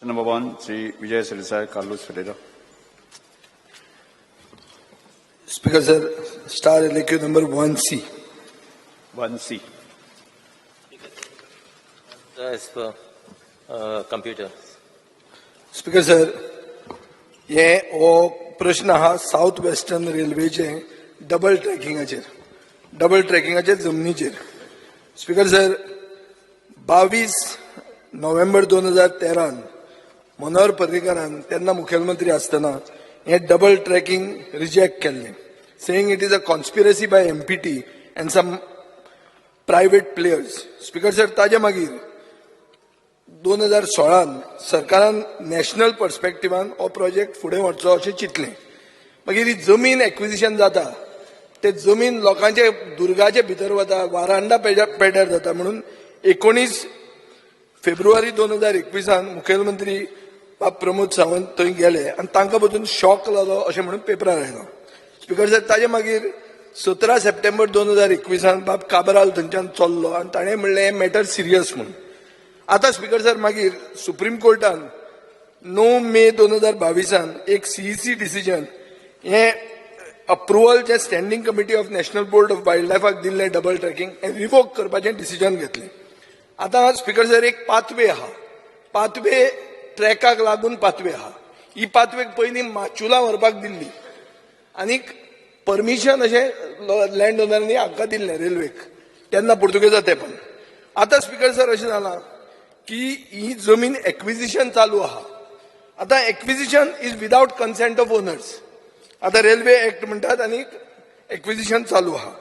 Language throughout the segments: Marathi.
Number 1, Sri Vijai Sardesai, Carlos Ferreira. Speaker sir, star LAQ number 1C. 1C. As per computer. Speaker sir, हे हो प्रश्न हा साउथ वेस्टर्न रेल्वेचे डबल ट्रॅकिंगाचेर जमनीचेर. स्पीकर सर, 22 नोव्हेंबर 2013 मनोहर पर्रीकारान तेन्ना मुखेलमंत्री आसतना हे डबल ट्रॅकिंग रिजेक्ट केल्ले, saying it is a conspiracy by MPT and some private players. Speaker sir, ताजे मागीर 2016 सरकारान नॅशनल पर्स्पेक्टिवान हो प्रोजेक्ट फुडें व्हरचो अशें चिंतलें. मागीर ही जमीन एक्विजिशन जाता, ते जमीन लोकांचे दुर्गाचे भितर वता, वारांडा पेड्यार जाता म्हणून 19 फेब्रुवारी 2021 मुखेलमंत्री बाब प्रमोद सावंत थंय गेले आनी तांकां बसून शॉक जालो अशें म्हणून पेपरार आयलो. स्पीकर सर, ताजे मागीर 17 सप्टेंबर 2021 बाब काबराल थंयच्यान चल्लो आनी ताणें म्हणलें हे मॅटर सिरियस म्हणून. आता स्पीकर सर, मागीर सुप्रीम कोर्टान 9 मे 2022 एक CEC डिसिजन हे अप्रुवल जे standing committee of national board of wild लायफाक दिल्लें डबल ट्रॅकिंग हे रिवोक करपाचें डिसिजन घेतलें. आता स्पीकर सर, एक पाथवे आहा, पाथवे ट्रॅकाक लागून पाथवे आहा. ही पाथवे पयलीं माचुला व्हरपाक दिल्ली आनीक परमिशन अशें लँड ओनरांनी हाका दिल्लें रेल्वेक, तेन्ना पुर्तुगेजां तेंपान. आता स्पीकर सर, अशें जालां की ही जमीन एक्विजिशन चालू आहा. आता acquisition is without consent of owners. आता रेल्वे एक्ट म्हणटात आनी एक्विजिशन चालू आहा.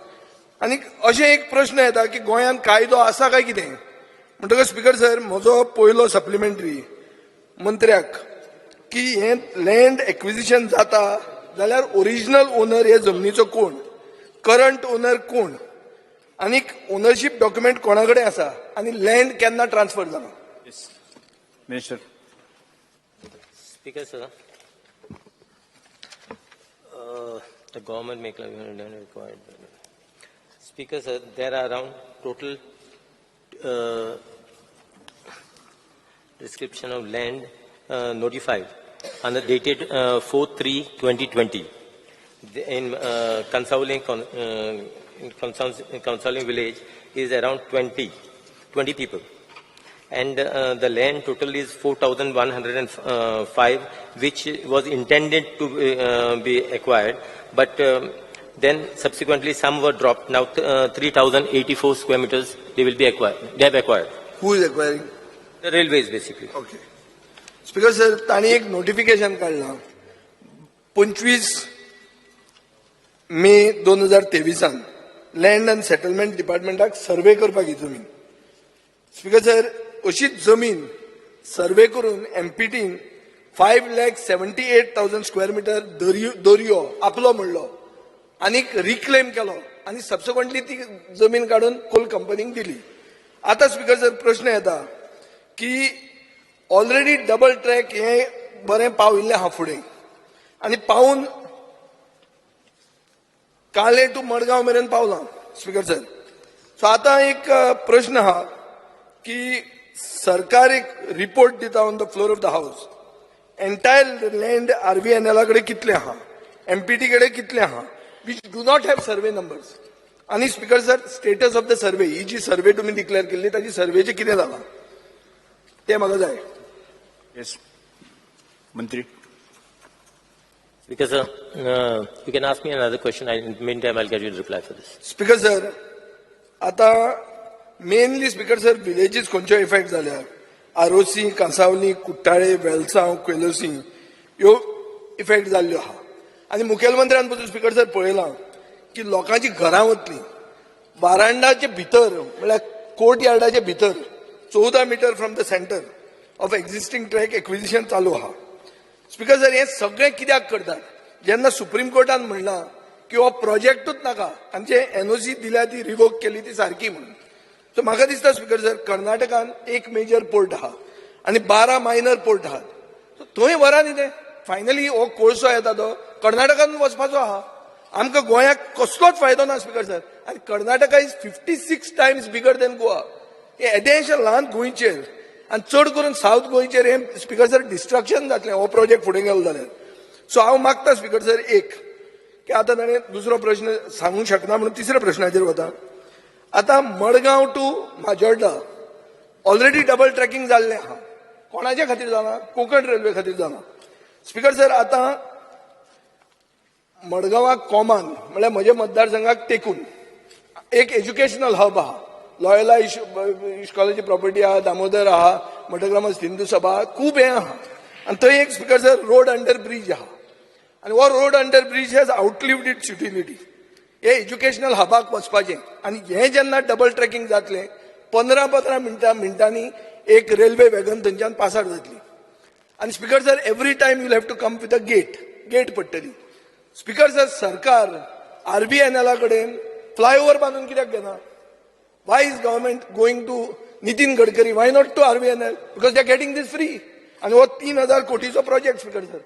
आनीक अशें एक प्रश्न येता की गोंयांत कायदो आसा काय कितें म्हणटकच स्पीकर सर, म्हजो पयलो सप्लिमेंटरी मंत्र्याक की हे लँड एक्विजिशन जाता जाल्यार ओरिजिनल ओनर हे जमनीचो कोण, करंट ओनर कोण, आनीक ओनरशीप डॉक्युमेंट कोणा कडेन आसा आनी लँड केन्ना ट्रान्सफर जाला. Minister. Speaker sir, the government may claim required. Speaker sir, there are around total description of land notified and the dated 4/3/2020 in Consoling village is around 20 people. And the land total is 4,105, which was intended to be acquired, but then subsequently some were dropped. Now 3,084 square meters they will be acquired. They have acquired. Who is acquiring? The railways basically. Okay. Speaker sir, तांणी एक नोटिफिकेशन काढला 25 मे 2023 लँड अँड सेटलमेंट डिपार्टमेंटाक सर्वे करपाक ही जमीन. स्पीकर सर, अशीच जमीन सर्वे करून MPTन 5,78,000 स्क्वेअर मीटर दर्यो आपलो म्हणलो आनीक रिक्लेम केलो आनी सबसिक्वेंटली ती जमीन काडून कोल कंपनीक दिली. आता स्पीकर सर, प्रश्न येता की ऑलरेडी डबल ट्रॅक हे बरें पाविल्लें आहा फुडें आनी पावून काले टू मडगांव मेरेन पावलां. स्पीकर सर, सो आता एक प्रश्न आहा की सरकार एक रिपोर्ट दिता on the floor of the house, entire land RVNL कडेन कितले आहा, MPT कडेन कितले आहा, which do not have survey numbers. आनी speaker sir, status of the survey, ही जी सर्वे तुमी डिक्लेअर केल्ली ताची सर्वेचे कितें जालां तें म्हाका जाय. Yes. Mantri. Speaker sir, you can ask me another question. In the meantime, I'll get you to reply for this. Speaker sir, आता मेनली स्पीकर सर विलेजीस खंयच्यो इफेक्ट जाल्यार आरोसी, कांसावली, कुट्टाळे, वेलसांव, क्वेलोसी ह्यो इफेक्ट जाल्ल्यो आहा. आनी मुखेलमंत्र्यान पसून स्पीकर सर पळयलां की लोकांची घरां वतलीं, वारांडाचे भितर म्हळ्यार कोर्ट यार्डाचे भितर 14 metre from the centre of existing track acquisition चालू आहा. स्पीकर सर, हे सगळें कित्याक करतात जेन्ना सुप्रीम कोर्टान म्हणलां की हो प्रोजेक्टूच नाका आनी जे NOC दिल्या ती रिवोक केली ती सारकी म्हणून. सो म्हाका दिसता स्पीकर सर, कर्नाटकान एक मेजर पोर्ट आहा आनी 12 मायनर पोर्ट आहात. सो थंय व्हरा न्ही ते. फायनली हो कोळसो येता तो कर्नाटकान वचपाचो आहा. आमकां गोंयाक कसलोच फायदो ना स्पीकर सर. आनी Karnataka is 56 Times bigger than Goa. हे एदेशें ल्हान गोंयचेर आणि चड करून साऊथ गोंयचेर हे स्पीकर सर डिस्ट्रक्शन जातलें हो प्रोजेक्ट फुडें गेलो जाल्यार. सो हांव मागता स्पीकर सर की आतां ताणें दुसरो प्रश्न सांगूंक शकना म्हणून तिसऱ्या प्रश्नाचेर वता. आतां Madgaon to Majorda already double tracking जाल्लें आहा. कोणाच्या खातीर जालां? कोंकण रेल्वे खातीर जालां. स्पीकर सर आतां मडगांवाक कॉमन म्हळ्यार म्हज्या मतदारसंघाक तेकून एक एज्युकेशनल हब आहा. लॉयला इश्कॉलाची प्रॉपर्टी आहा, दामोदर आहा, मठक्रमस हिंदू सभा आहा, खूब हें आहा. आनी थंय एक speaker sir road under bridge आहा. आनी हो road under bridge has outlived it's utility. हे एज्युकेशनल हबाक वचपाचें आनी हें जेन्ना डबल ट्रॅकिंग जातलें 15 मिनटांनी एक रेल्वे वॅगन थंयच्यान पास आउट जातली. आनी speaker sir every time you'll have to come with a gate पडटली. स्पीकर सर सरकार RBNL कडेन फ्लायओव्हर बांदून कित्याक घेना? Why is government going to Nitin Gadkari? Why not to RBNL? Because they are getting these free. आनी हो 3000 कोटीचो प्रोजेक्ट स्पीकर सर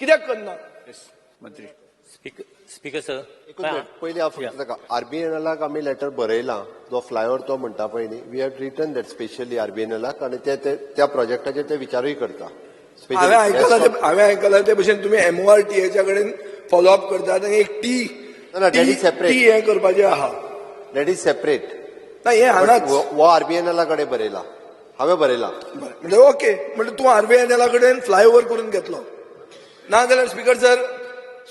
कित्याक करना? मंत्री. Speaker, sir. पयलीं हांव फक्त ताका RBNLाक आमी लेटर बरयलां, जो फ्लायओव्हर तो म्हणटा पळय न्ही, we have written that specially RBNLाक आनी ते त्या प्रोजेक्टाचेर ते विचारूय करता. हांवें आयकलां ते भशेन तुमी MORTAच्या कडेन फॉलोअप करतात आनी एक टी हें करपाचें आहा. That is separate. ना हें हांगाच हो RBNLा कडेन बरयला, हांवें बरयला. म्हणजे ओके, म्हणजे तूं RBNL कडेन फ्लायओव्हर करून घेतलो ना जाल्यार स्पीकर सर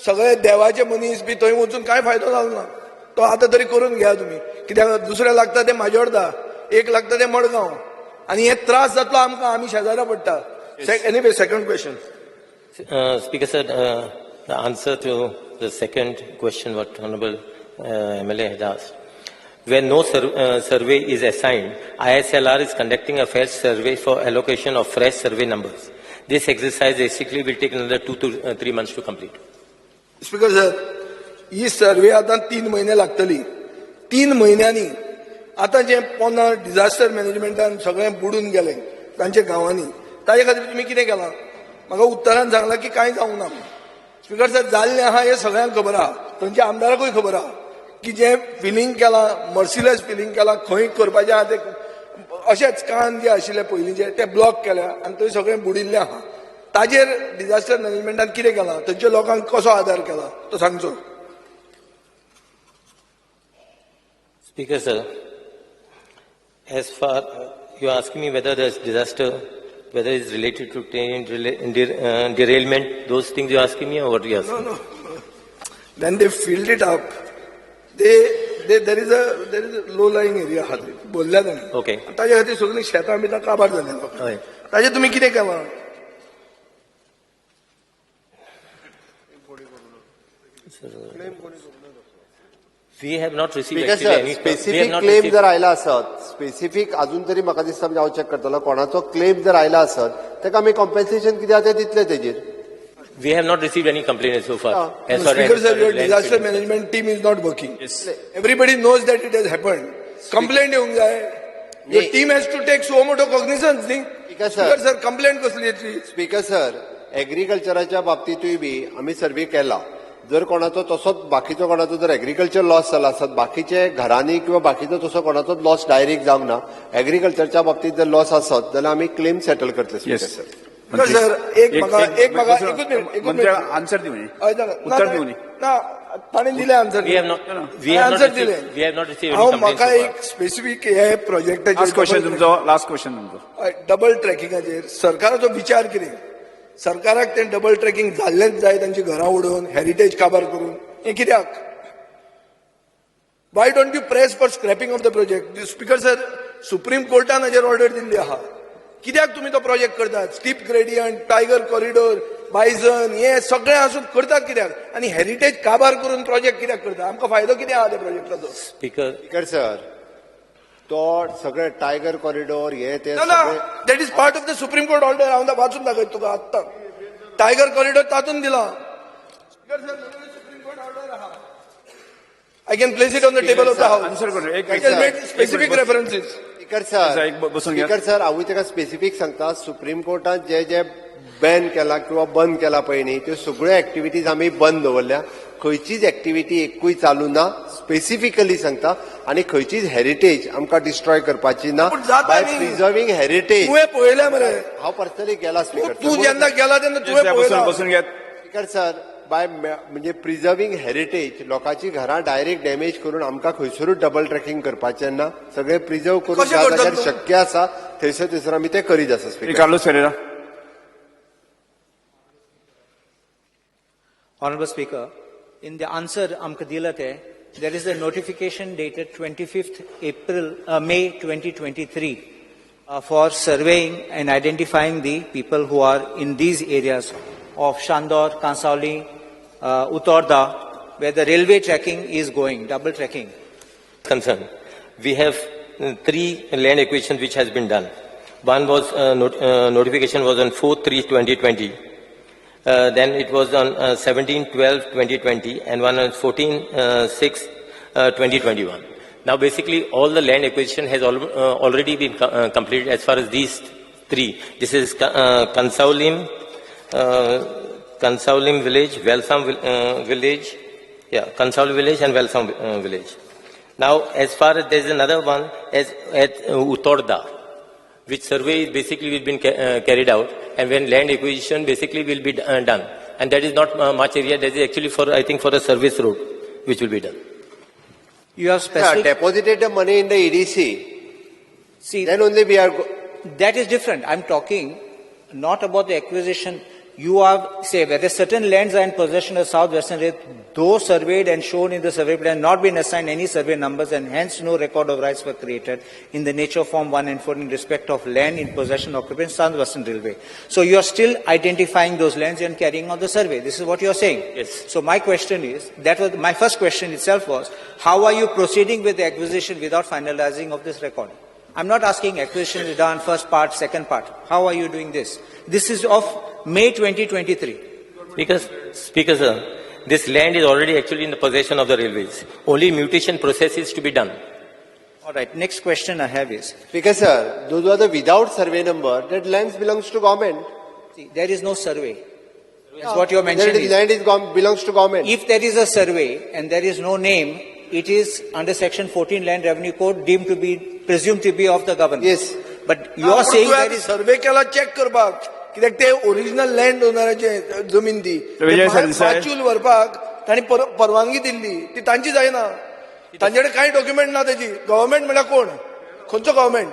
सगळे देवाचे मनीस बी थंय वचून कांय फायदो जालो ना. तो आतां तरी करून घ्या तुमी. कित्याक दुसरें लागता ते माजोर्डा, एक लागता ते मडगांव, आनी हे त्रास जातलो आमकां, आमी शेजाऱ्या पडटा. Anyway, second question. Speaker, sir, the answer to the second question what Honorable MLA has asked. Where no survey is assigned, ISLR is conducting a fresh survey for allocation of fresh survey numbers. This exercise basically will take another 2 to 3 months to complete. Speaker sir, ही सर्वे आतां 3 म्हयने लागतली. 3 म्हयन्यांनी आतां जे पोना डिझास्टर मॅनेजमेंटान सगळें बुडून गेलें तांच्या गांवांनी, ताजे खातीर तुमी कितें केलां? म्हाका उत्तरान सांगलां की कांय जावंक ना. स्पीकर सर, जाल्लें आहा हें सगळ्यांक खबर आहा, थंयच्या आमदाराकूय खबर आहा की जें फिलींग केलां, मर्सिलेस फिलींग केलां, खंय करपाचें आहा तें अशेंच कान जे आशिल्ले पयलींचे ते ब्लॉक केल्या आनी थंय सगळें बुडिल्लें आहा. ताजेर डिझास्टर मॅनेजमेंटान कितें केलां? थंयच्या लोकांक कसो आदार केला तो सांगचो. Speaker, sir, as far you are asking me whether the disaster, whether it's related to derailment, those things you are asking me, or what you are asking? No. Then they filled it up. There is a low-lying area आहा थंय. बोलल्या तांणी. Okay. ताजे खातीर सगळीं शेतां बितां काबार जाल्या. हय. ताजे तुमी कितें केलां? We have not received Speaker, actually sir, any. Specific claim जर आयला आसत, स्पेसिफीक अजून तरी म्हाका दिसता म्हणजे हांव चॅक करतलो, कोणाचो क्लेम जर आयला आसत ताका आमी कॉम्पेन्सेशन कितें आहा तें दितले तेजेर. We have not received any complaint so far. As far Speaker as sir, your land disaster filling. management team is not working. Yes. Everybody knows that it has happened. Complaint येवंक जाय. Your team has to take so much cognizance, न्ही? Speaker sir. Speaker sir, complaint कसली येतली? स्पीकर सर, एग्रीकल्चराच्या बाबतीतूय बी आमी सर्वे केला. जर कोणाचो तसोच बाकीचो कोणाचो जर एग्रीकल्चर लॉस जाला आसत, बाकीचे घरांनी किंवा बाकीचो तसो कोणाचोच लॉस डायरेक्ट जावंक ना, एग्रीकल्चरच्या बाबतीत जर लॉस आसत जाल्यार आमी क्लेम सेटल करतले. Speaker sir. सर एक म्हाका एकूच मिनिट आन्सर दिवनी, उत्तर दिवनी. ना ताणें दिलें answer. We have answer not दिलें. received. We have not received any हांव complaints म्हाका so far. एक स्पेसिफीक हे प्रोजेक्टाचेर लास्ट क्वेश्चन तुमचो. डबल ट्रॅकिंगाचेर सरकाराचो विचार कितें? सरकाराक तें डबल ट्रॅकिंग जाल्लेंच जाय, तांची घरां उडोवन हेरिटेज काबार करून, हें कित्याक? Why don't you press for scrapping of the project? Speaker sir, supreme कोर्टान हाजेर ऑर्डर दिल्ली आहा. कित्याक तुमी तो प्रोजेक्ट करतात? Steep gradient, tiger corridor, bison, हे सगळें आसून करतात कित्याक? आनी हेरिटेज काबार करून प्रोजेक्ट कित्याक करतात? आमकां फायदो कितें आहा त्या प्रोजेक्टाचो? Speaker, स्पीकर सर, तो सगळे टायगर कॉरिडोर हे ते ना that is part of the supreme court order. हांव वाचून दाखयता तुका आत्तां. टायगर कॉरिडोर तातूंत दिला. Speaker sir, supreme court order आहा. I can place it on the table of the house. Answer करूं. I can make specific references. Speaker sir, हांवूय ताका स्पेसिफीक सांगता, सुप्रीम कोर्टान जे बॅन केला किंवा बंद केला पळय न्ही, त्यो सगळ्यो एक्टिविटीज आमी बंद दवरल्या. खंयचीच एक्टिविटी एकूय चालू ना स्पेसिफिकली सांगता आणि खंयचीच हेरिटेज आमकां डिस्ट्रॉय करपाची ना पूण जाता बाय न्ही. प्रिझर्विंग हेरिटेज तुवें पळयलें मरे हांव पर्सनली गेला स्पीकर तूं जेन्ना गेला तेन्ना तुवें बसून पळयलां बसून घेत स्पीकर सर बाय म्हणजे प्रिझर्विंग हेरिटेज लोकांची घरां डायरेक्ट डॅमेज करून आमकां खंयसरूच डबल ट्रॅकिंग करपाचें ना सगळें प्रिझर्व करून कशें ज्या करतात जाग्यार तूं? शक्य आसा थंयसर आमी ते करीत आसा speaker Carlos Ferreira. Honorable Speaker, in the answer amka dilate, there is a notification dated 25th May 2023 for surveying and identifying the people who are in these areas of Shandor, Kansauli, Uttorda, where the railway tracking is going, double tracking. Concern. We have 3 land acquisitions which has been done. One was notification was on 4/3/2020. Then it was on 17/12/2020 and one on 14/6/2021. Now basically all the land acquisition has already been completed as far as these 3. This is Kansaulim village, Welsam village, Kansaulim village and Welsam village. Now as far as there is another one as at Uttorda, which survey basically will be carried out, and when land acquisition basically will be done, and that is not much area. That is actually for I think for a service road which will be done. You have specific. deposited the money in the EDC, See, then only we are that is different. I'm talking not about the acquisition. You have, say, whether certain lands are in possession of Southwestern Railway, those surveyed and shown in the survey plan, not been assigned any survey numbers, and hence no record of rights were created in the nature of Form 1 and 4 in respect of land in possession of occupant Southwestern Railway. So you are still identifying those lands and carrying on the survey. This is what you are saying. Yes. So my question is, that was my first question itself was, how are you proceeding with the acquisition without finalizing of this record? I'm not asking acquisition is done, first part, second part. How are you doing this? This is of May 2023. Speaker sir, this land is already actually in the possession of the railways. Only mutation process is to be done. All right. Next question I have is, Speaker sir, those are the without survey number, that lands belongs to government. see, there is no survey. That's what you are mentioning. Land is belongs to government. If there is a survey and there is no name, it is under Section 14 Land Revenue Code presumed to be of the government. Yes. But you are saying there is. सर्वे केला चेक करपाक कित्याक ते ओरिजिनल लँड ओनराचे जमीन ती विजय सरदेसाय. माचूल व्हरपाक तांणी परवानगी दिल्ली ती तांची जायना तांचे कडेन कांय डॉक्युमेंट ना त्याची गव्हर्मेंट म्हळ्यार कोण खंयचो गव्हर्मेंट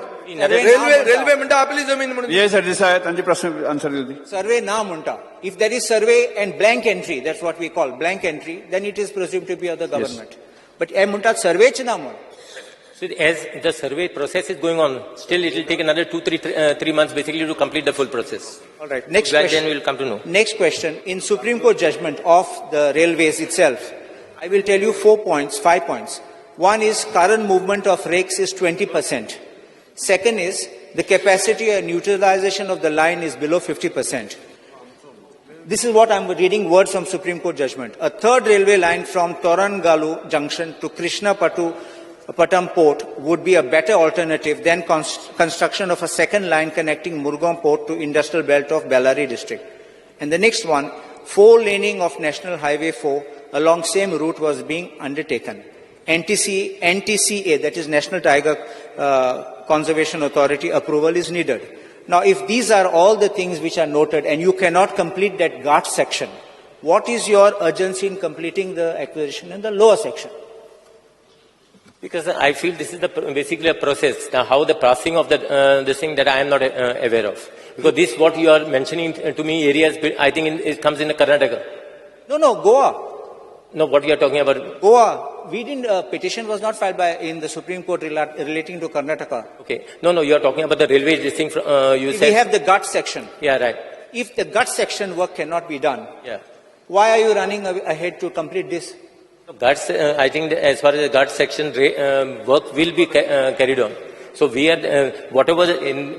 रेल्वे म्हणटा आपली जमीन म्हणून विजय सरदेसाय तांचे प्रश्न आन्सर दिली. Survey na munta. If there is survey and blank entry, that's what we call blank entry, then it is presumed to be of the government. But I munta survey ch na mun. So as the survey process is going on, still it will take another 3 months basically to complete the full process. All right. Next Then question. we will come to know. Next question. In Supreme Court judgment of the railways itself, I will tell you 5 points. One is current movement of rakes is 20%. Second is the capacity and utilization of the line is below 50%. This is what I'm reading words from Supreme Court judgment. A third railway line from Torangalu Junction to Patam Port would be a better alternative than construction of a second line connecting Murgaon Port to industrial belt of Bellary district. And the next one, 4-laning of National Highway 4 along same route was being undertaken. NTCA, that is National Tiger Conservation Authority approval is needed. Now, if these are all the things which are noted and you cannot complete that Govt section, what is your urgency in completing the acquisition in the lower section? Because I feel this is basically a process. Now, how the passing of this thing that I am not aware of. Because this, what you are mentioning to me, areas, I think it comes in Karnataka. No, Goa. No, what you are talking about? Goa. We didn't, petition was not filed in the Supreme Court relating to Karnataka. Okay. No, you are talking about the railway, this thing, you said. We have the Govt section. Yeah, right. If the Govt section work cannot be done, Yeah. why are you running ahead to complete this? Guts, I think that as far as the Guts section work will be carried on. So we are, whatever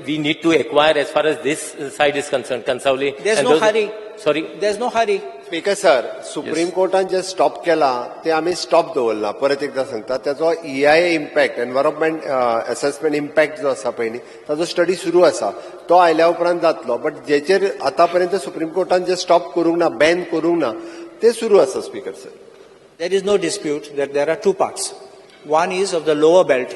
we need to acquire as far as this side is concerned, Kansauli. There's no hurry. Sorry? There's no hurry. Speaker sir, supreme कोर्टान जे स्टॉप केला ते आम्ही स्टॉप दवरला परत एकदा सांगता त्याचो EIA impact environment assessment impact जो आसा पळय न्ही ताचो स्टडी सुरू आसा तो आयल्या उपरांत जातलो बट जेचेर आतापर्यंत सुप्रीम कोर्टान जे स्टॉप करूंक ना बॅन करूंक ना ते सुरू आसा speaker sir. There is no dispute that there are two parts. One is of the lower belt,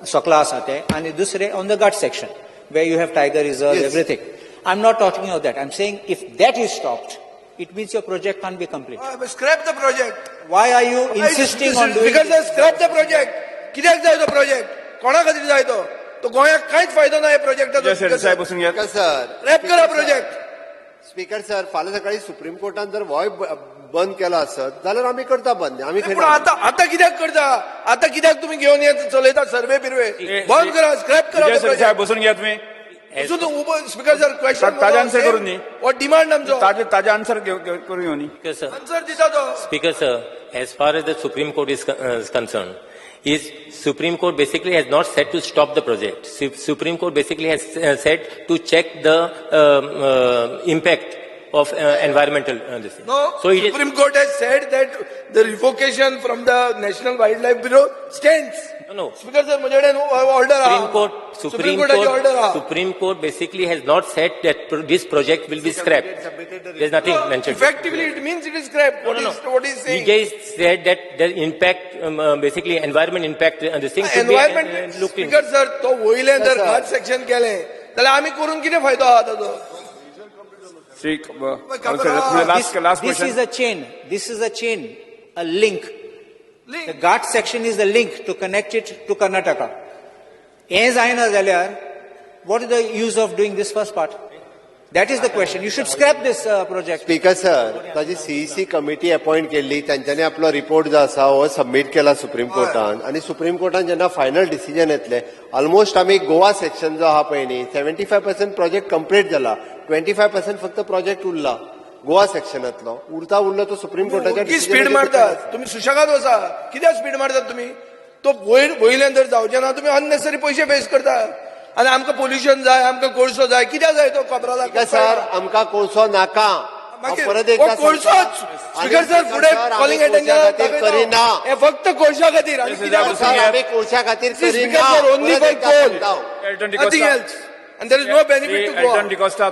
Sakla Asate, and dusre on the gut section, where you have tiger reserve, Yes. everything. I'm not talking about that. I'm saying if that is stopped, it means your project can't be complete. Scrap the project. Why are you insisting on doing Because this? scrap the project. कित्याक जाय तो प्रोजेक्ट कोणा खातीर जाय तो गोंयाक कांयच फायदो ना या विजय प्रोजेक्टाचो सरदेसाय बसून घ्या. स्पीकर सर रॅप करा प्रोजेक्ट. स्पीकर सर फाल्यां सकाळी सुप्रीम कोर्टान जर हो बंद केलो आसत जाल्यार आमी करता बंद आमी पूण आता कित्याक करता आता कित्याक तुम्ही घेऊन येत चलयता सर्वे बिर्वे बंद करा स्क्रॅप करा विजय तो सरदेसाय project. बसून घ्या तुम्ही. स्पीकर सर क्वेश्चन ताजे आन्सर करून न्ही. डिमांड आमचो ताजे आन्सर करून घेवन. Speaker, sir. आन्सर दिता तो. Speaker, sir, as far as the Supreme Court is concerned, Supreme Court basically has not said to stop the project. Supreme Court basically has said to check the impact of environmental this thing. No, So it is, Supreme Court has said that the revocation from the National Wildlife Bureau stands. no. Speaker sir, मुझे order Supreme order Supreme Court basically has not said that this project will be scrapped. There's nothing mentioned. Effectively, it means it is scrapped. What is saying? Vijay said that the impact, basically environment impact, this thing should Environment be looked into. Speaker sir, तो वयले जर घाट सेक्शन केले जाल्यार आमी करून कितें फायदो आहा ताचो. Shri This last is question. a chain. This is a chain, a link. Link. The Ghat section is the link to connect it to Karnataka. As I know, what is the use of doing this first part? That is the question. You should scrap this project. Speaker sir ताजी सीईसी कमिटी अपॉइंट केल्ली तांच्यांनी आपलो रिपोर्ट जो आसा हो सबमीट केला सुप्रीम कोर्टान आनी सुप्रीम कोर्टान जेन्ना फायनल डिसिजन येतले ऑलमोस्ट आमी गोवा सेक्शन जो आहा पळय न्ही 75% प्रोजेक्ट कंप्लीट जाला 25% फक्त प्रोजेक्ट उरला गोवा सेक्शनातलो उरलो तो सुप्रीम कोर्टाच्या की स्पीड मारतात तुम्ही सुशेगाद वचा कित्याक स्पीड मारतात तुम्ही तो वयल्यान जर जावचे ना तुम्ही अननेसरी पैसे वेस्ट करता आनी आमकां पोल्युशन जाय आमकां कोळसो जाय कित्याक जाय तो कोपराला सर आमकां कोळसो नाका मागीर परत एकदा कोळसोच स्पीकर सर फुडें कॉलिंग खातीर करिना हे फक्त कोळशा खातीर आनी कित्याक सर आमी कोळशा खातीर स्पीकर करिना सर ओनली परत फॉर एकदा कोल सांगता हांव. Nothing else and there is no benefit to go. D'Costa